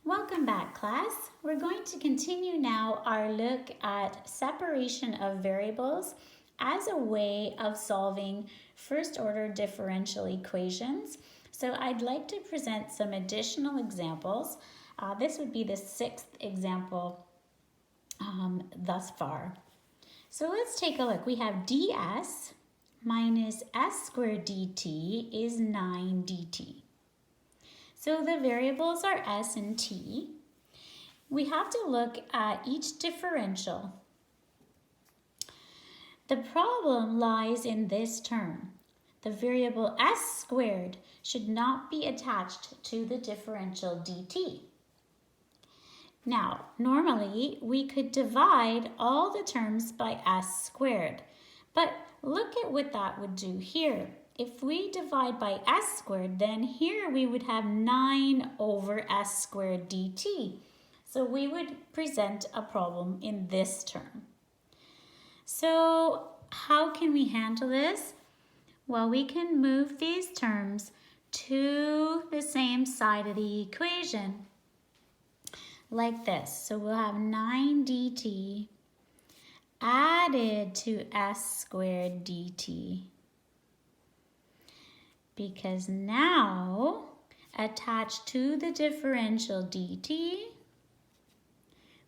Welcome back, class. We're going to continue now our look at separation of variables as a way of solving first-order differential equations. So I'd like to present some additional examples. This would be the sixth example thus far. So let's take a look. We have ds minus s squared dt is 9 dt. So the variables are s and t. We have to look at each differential. The problem lies in this term. The variable s squared should not be attached to the differential dt. Now, normally we could divide all the terms by s squared, but look at what that would do here. If we divide by s squared, then here we would have 9 over s squared dt. So we would present a problem in this term. So how can we handle this? Well, we can move these terms to the same side of the equation, like this. So we'll have 9 dt added to s squared dt. Because now, attached to the differential dt,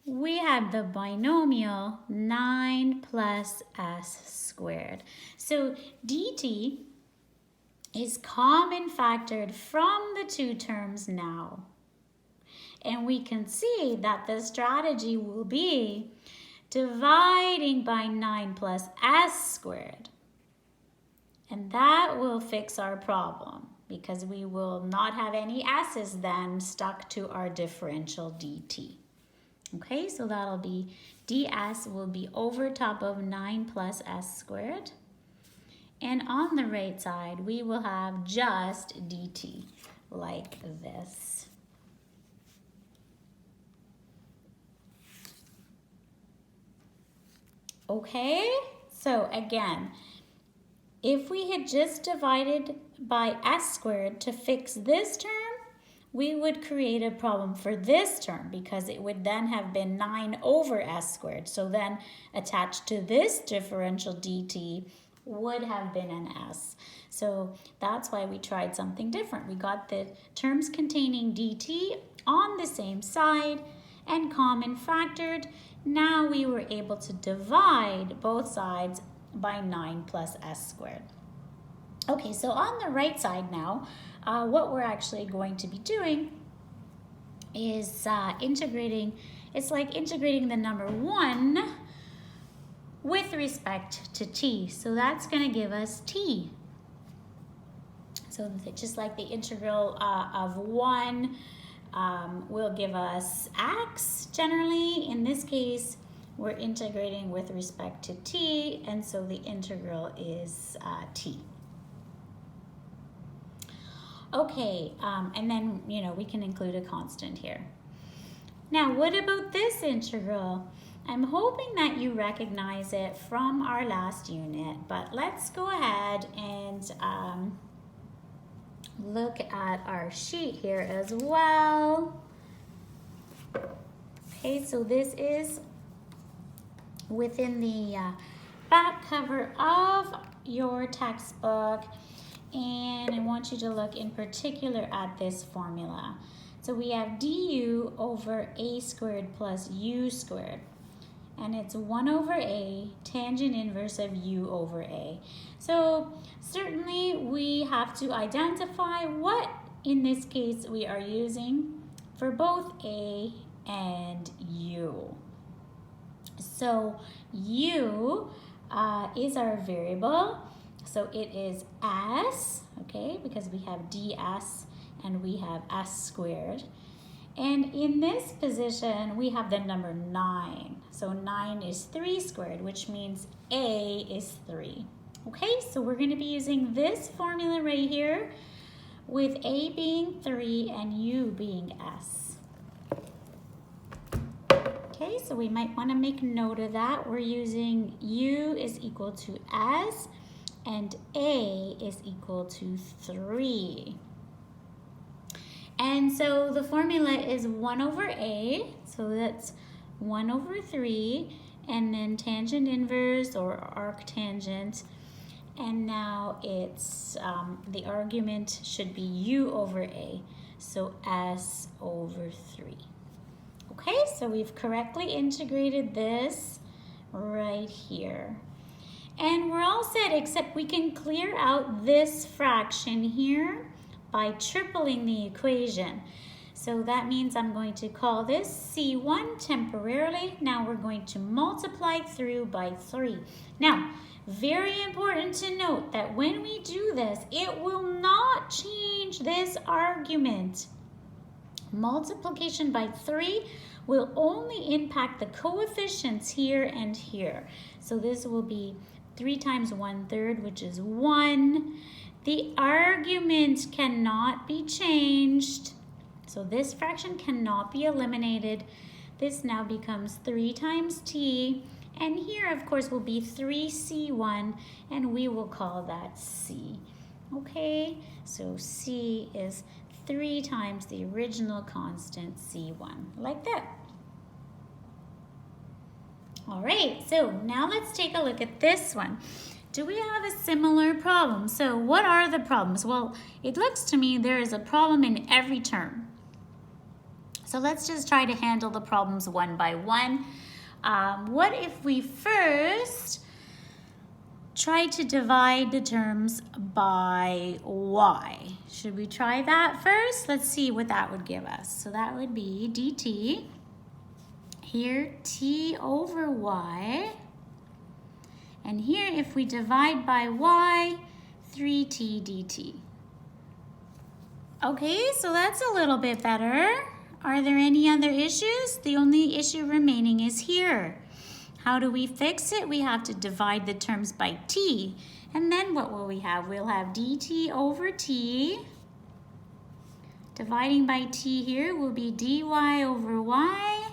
we have the binomial 9 plus s squared. So dt is common factored from the two terms now. And we can see that the strategy will be dividing by 9 plus s squared. And that will fix our problem because we will not have any s's then stuck to our differential dt. Okay, so that'll be ds will be over top of 9 plus s squared. And on the right side, we will have just dt like this. Okay, so again, if we had just divided by s squared to fix this term, we would create a problem for this term because it would then have been 9 over s squared. So then attached to this differential dt would have been an s. So that's why we tried something different. We got the terms containing dt on the same side and common factored. Now we were able to divide both sides by 9 plus s squared. Okay, so on the right side now, what we're actually going to be doing is integrating. It's like integrating the number 1 with respect to t. So that's going to give us t. So just like the integral of 1 will give us x generally. In this case, we're integrating with respect to t, and so the integral is t. Okay, and then, we can include a constant here. Now, what about this integral? I'm hoping that you recognize it from our last unit, but let's go ahead and look at our sheet here as well. Okay, so this is within the back cover of your textbook, and I want you to look in particular at this formula. So we have du over a squared plus u squared, and it's 1 over a tangent inverse of u over a. So certainly we have to identify what in this case we are using for both a and u. So u is our variable, so it is s, okay, because we have ds and we have s squared. And in this position, we have the number 9. So 9 is 3 squared, which means a is 3. Okay, so we're going to be using this formula right here with a being 3 and u being s. Okay, so we might want to make note of that. We're using u is equal to s and a is equal to 3. And so the formula is 1 over a, so that's 1 over 3, and then tangent inverse or arctangent. And now it's, the argument should be u over a, so s over 3. Okay, so we've correctly integrated this right here. And we're all set, except we can clear out this fraction here by tripling the equation. So that means I'm going to call this C1 temporarily. Now we're going to multiply through by 3. Now, very important to note that when we do this, it will not change this argument. Multiplication by 3 will only impact the coefficients here and here. So this will be 3 times 1/3, which is 1. The argument cannot be changed. So this fraction cannot be eliminated. This now becomes 3 times t. And here, of course, will be 3c1, and we will call that c. Okay, so c is 3 times the original constant c1, like that. All right, so now let's take a look at this one. Do we have a similar problem? So what are the problems? Well, it looks to me there is a problem in every term. So let's just try to handle the problems one by one. What if we first try to divide the terms by y? Should we try that first? Let's see what that would give us. So that would be dt. Here, t over y. And here, if we divide by y, 3t dt. Okay, so that's a little bit better. Are there any other issues? The only issue remaining is here. How do we fix it? We have to divide the terms by t. And then what will we have? We'll have dt over t. Dividing by t here will be dy over y.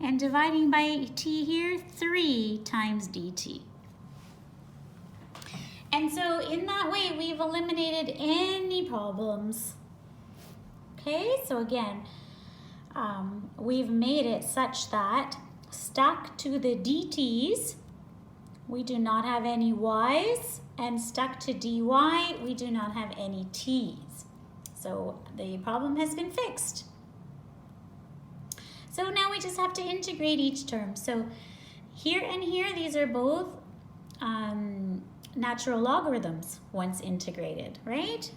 And dividing by t here, 3 times dt. And so in that way, we've eliminated any problems. Okay, so again, we've made it such that stuck to the dt's, we do not have any y's, and stuck to dy, we do not have any t's. So the problem has been fixed. So now we just have to integrate each term. So here and here, these are both natural logarithms once integrated, right?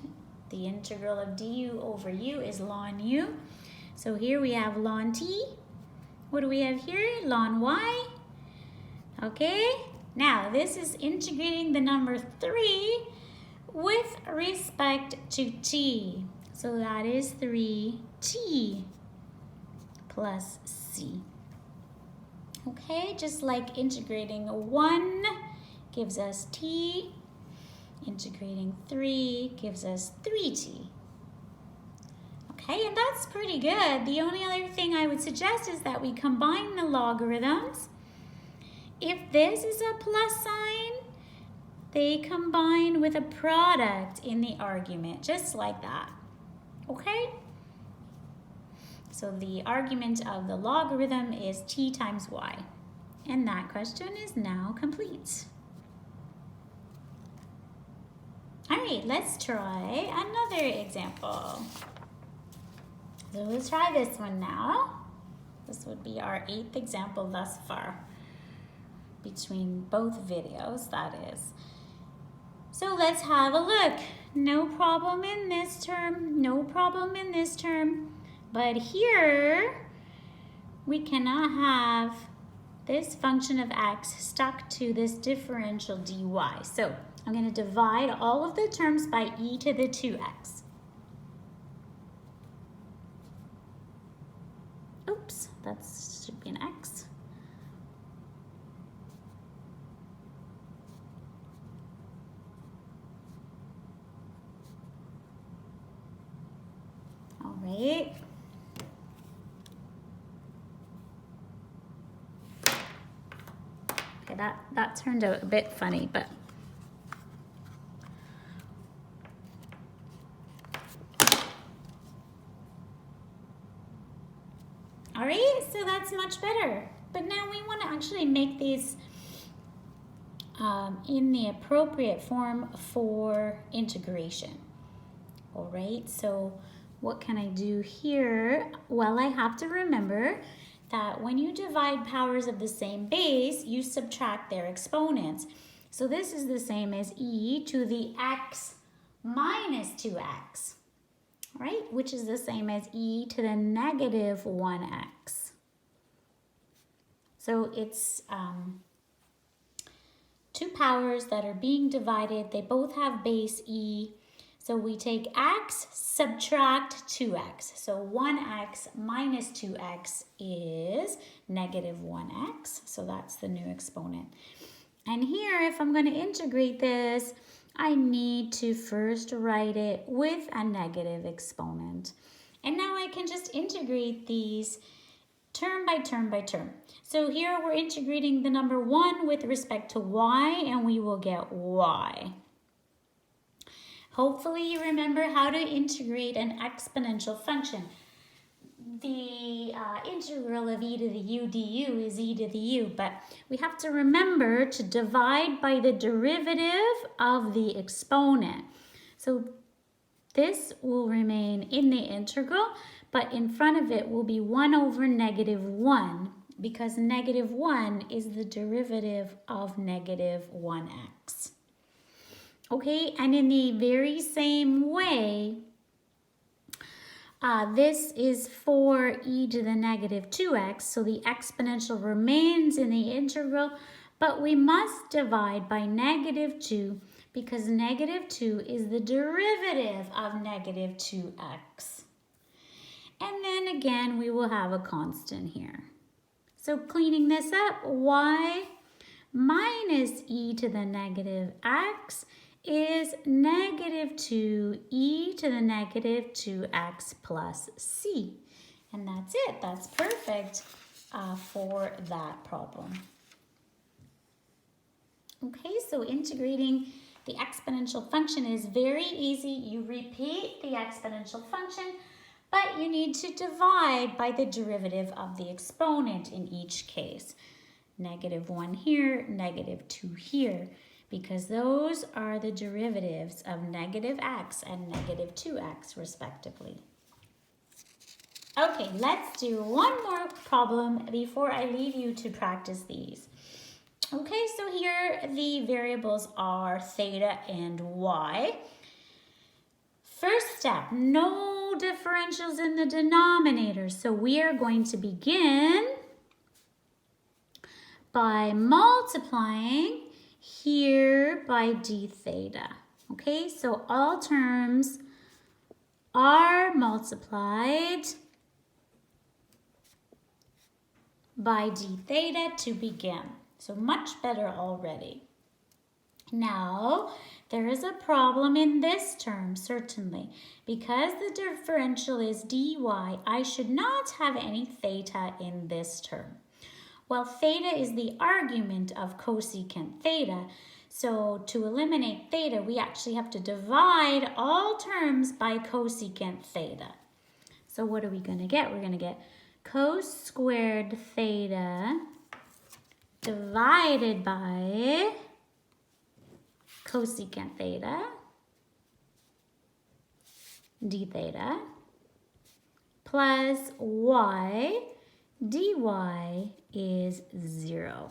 The integral of du over u is ln u. So here we have ln t. What do we have here? Ln y. Okay, now this is integrating the number 3 with respect to t. So that is 3t plus c. Okay, just like integrating 1 gives us t, integrating 3 gives us 3t. Okay, and that's pretty good. The only other thing I would suggest is that we combine the logarithms. If this is a plus sign, they combine with a product in the argument, just like that. Okay? So the argument of the logarithm is t times y. And that question is now complete. All right, let's try another example. So let's try this one now. This would be our 8th example thus far, between both videos, that is. So let's have a look. No problem in this term, no problem in this term. But here, we cannot have this function of x stuck to this differential dy. So I'm going to divide all of the terms by e to the 2x. Oops, that should be an x. All right. Okay, that turned out a bit funny, but All right, so that's much better. But now we want to actually make these in the appropriate form for integration. All right, so what can I do here? Well, I have to remember that when you divide powers of the same base, you subtract their exponents. So this is the same as e to the x minus 2x, right? Which is the same as e to the negative 1x. So it's two powers that are being divided. They both have base e. So we take x, subtract 2x. So 1x minus 2x is negative 1x. So that's the new exponent. And here, if I'm going to integrate this, I need to first write it with a negative exponent. And now I can just integrate these term by term by term. So here we're integrating the number 1 with respect to y, and we will get y. Hopefully you remember how to integrate an exponential function. The integral of e to the u du is e to the u, but we have to remember to divide by the derivative of the exponent. So this will remain in the integral, but in front of it will be 1 over negative 1, because negative 1 is the derivative of negative 1x. Okay, and in the very same way, this is for e to the negative 2x, so the exponential remains in the integral, but we must divide by negative 2 because negative 2 is the derivative of negative 2x. And then again, we will have a constant here. So cleaning this up, y minus e to the negative x is negative 2e to the negative 2x plus c. And that's it. That's perfect for that problem. Okay, so integrating the exponential function is very easy. You repeat the exponential function, but you need to divide by the derivative of the exponent in each case. Negative 1 here, negative 2 here, because those are the derivatives of negative x and negative 2x respectively. Okay, let's do one more problem before I leave you to practice these. Okay, so here the variables are theta and y. First step, no differentials in the denominator. So we are going to begin by multiplying here by d theta. Okay, so all terms are multiplied by d theta to begin. So much better already. Now, there is a problem in this term, certainly. Because the differential is dy, I should not have any theta in this term. Well, theta is the argument of cosecant theta. So to eliminate theta, we actually have to divide all terms by cosecant theta. So what are we going to get? We're going to get cos squared theta divided by cosecant theta, d theta, plus y, dy is 0.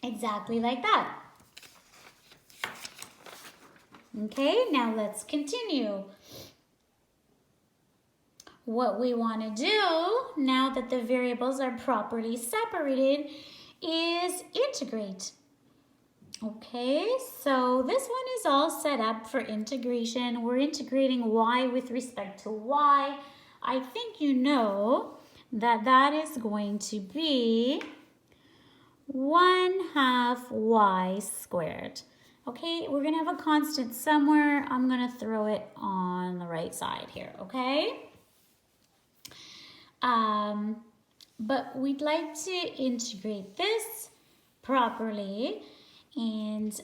Exactly like that. Okay, now let's continue. What we want to do, now that the variables are properly separated, is integrate. Okay, so this one is all set up for integration. We're integrating y with respect to y. I think you know that that is going to be 1/2 y squared. Okay, we're going to have a constant somewhere. I'm going to throw it on the right side here, okay? But we'd like to integrate this properly, and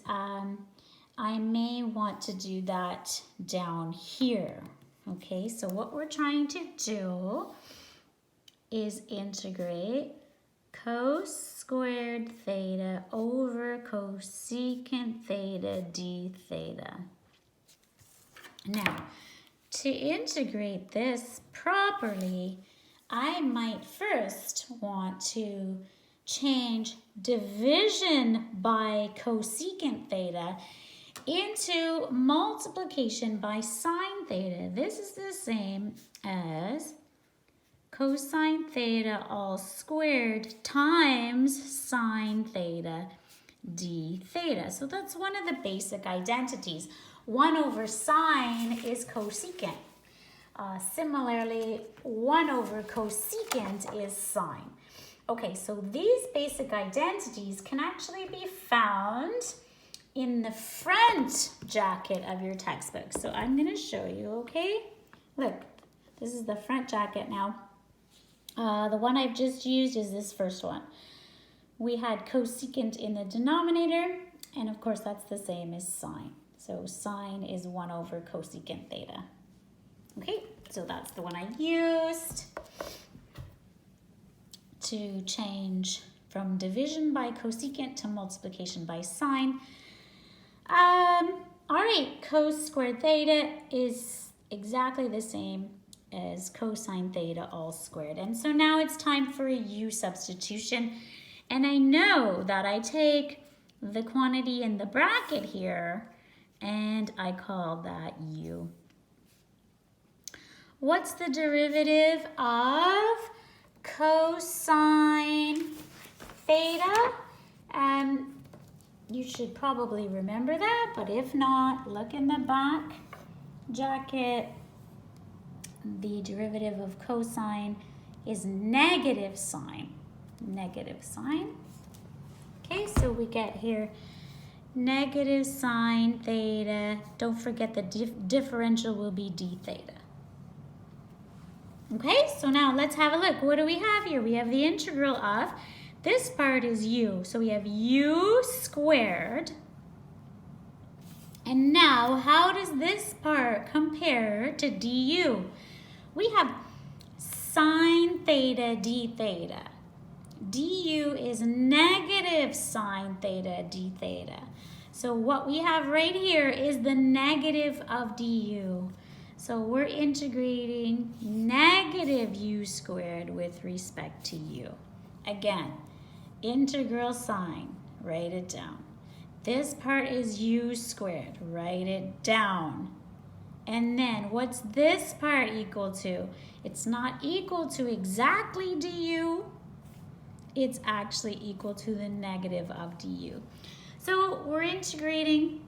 I may want to do that down here. Okay, so what we're trying to do is integrate cos squared theta over cosecant theta d theta. Now, to integrate this properly, I might first want to change division by cosecant theta into multiplication by sine theta. This is the same as cosine theta all squared times sine theta d theta. So that's one of the basic identities. 1 over sine is cosecant. Similarly, 1 over cosecant is sine. Okay, so these basic identities can actually be found in the front jacket of your textbook. So I'm going to show you, okay? Look, this is the front jacket now. The one I've just used is this first one. We had cosecant in the denominator, and of course that's the same as sine. So sine is 1 over cosecant theta. Okay, so that's the one I used to change from division by cosecant to multiplication by sine. All right, cos squared theta is exactly the same as cosine theta all squared. And so now it's time for a u substitution. And I know that I take the quantity in the bracket here and I call that u. What's the derivative of cosine theta? You should probably remember that, but if not, look in the back jacket. The derivative of cosine is negative sine. Negative sine. Okay, so we get here negative sine theta. Don't forget the differential will be d theta. Okay, so now let's have a look. What do we have here? We have the integral of, this part is u. So we have u squared. And now, how does this part compare to du? We have sine theta d theta. Du is negative sine theta d theta. So what we have right here is the negative of du. So we're integrating negative u squared with respect to u. Again, integral sign, write it down. This part is u squared, write it down. And then what's this part equal to? It's not equal to exactly du. It's actually equal to the negative of du. So we're integrating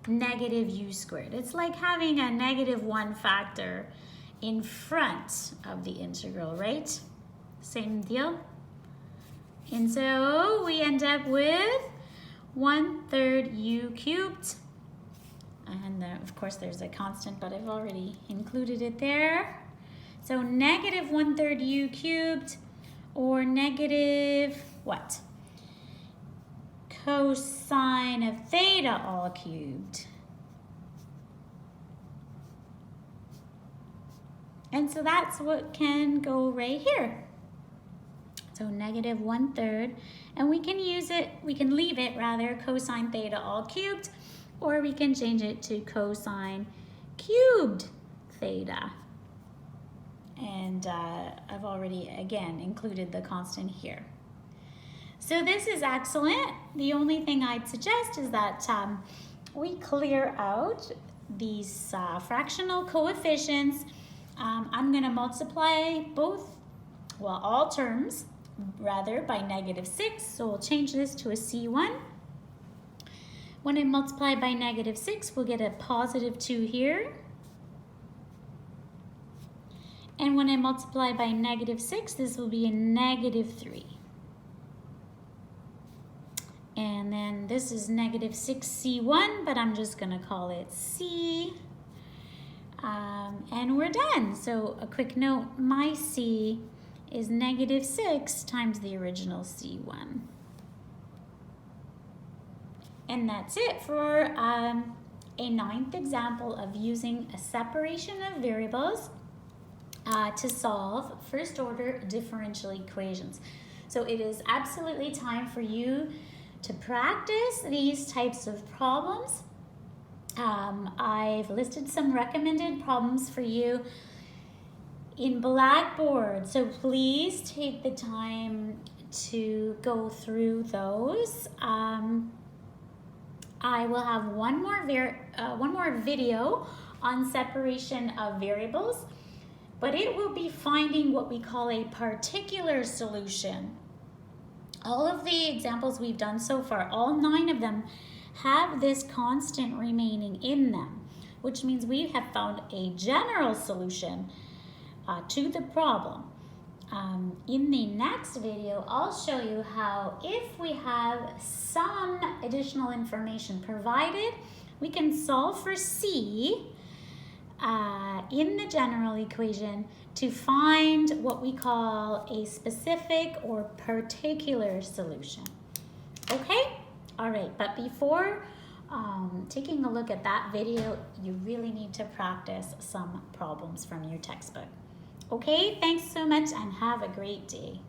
negative u squared. It's like having a negative 1 factor in front of the integral, right? Same deal. And so we end up with 1/3 u cubed. And of course there's a constant, but I've already included it there. So negative 1/3 u cubed, or negative what? Cosine of theta all cubed. And so that's what can go right here. So negative 1/3, and we can use it, we can leave it rather, cosine theta all cubed, or we can change it to cosine cubed theta. And I've already, again, included the constant here. So this is excellent. The only thing I'd suggest is that we clear out these fractional coefficients. I'm going to multiply all terms, rather, by -6. So we'll change this to a C1. When I multiply by -6, we'll get a +2 here. And when I multiply by -6, this will be a -3. And then this is -6C1, but I'm just going to call it C. And we're done. So a quick note, my C is -6 times the original C1. And that's it for a 9th example of using a separation of variables to solve first order differential equations. So it is absolutely time for you to practice these types of problems. I've listed some recommended problems for you in Blackboard, so please take the time to go through those. I will have one more video on separation of variables, but it will be finding what we call a particular solution. All of the examples we've done so far, all 9 of them, have this constant remaining in them, which means we have found a general solution to the problem. In the next video, I'll show you how, if we have some additional information provided, we can solve for C in the general equation to find what we call a specific or particular solution. Okay? All right, but before taking a look at that video, you really need to practice some problems from your textbook. Okay, thanks so much and have a great day.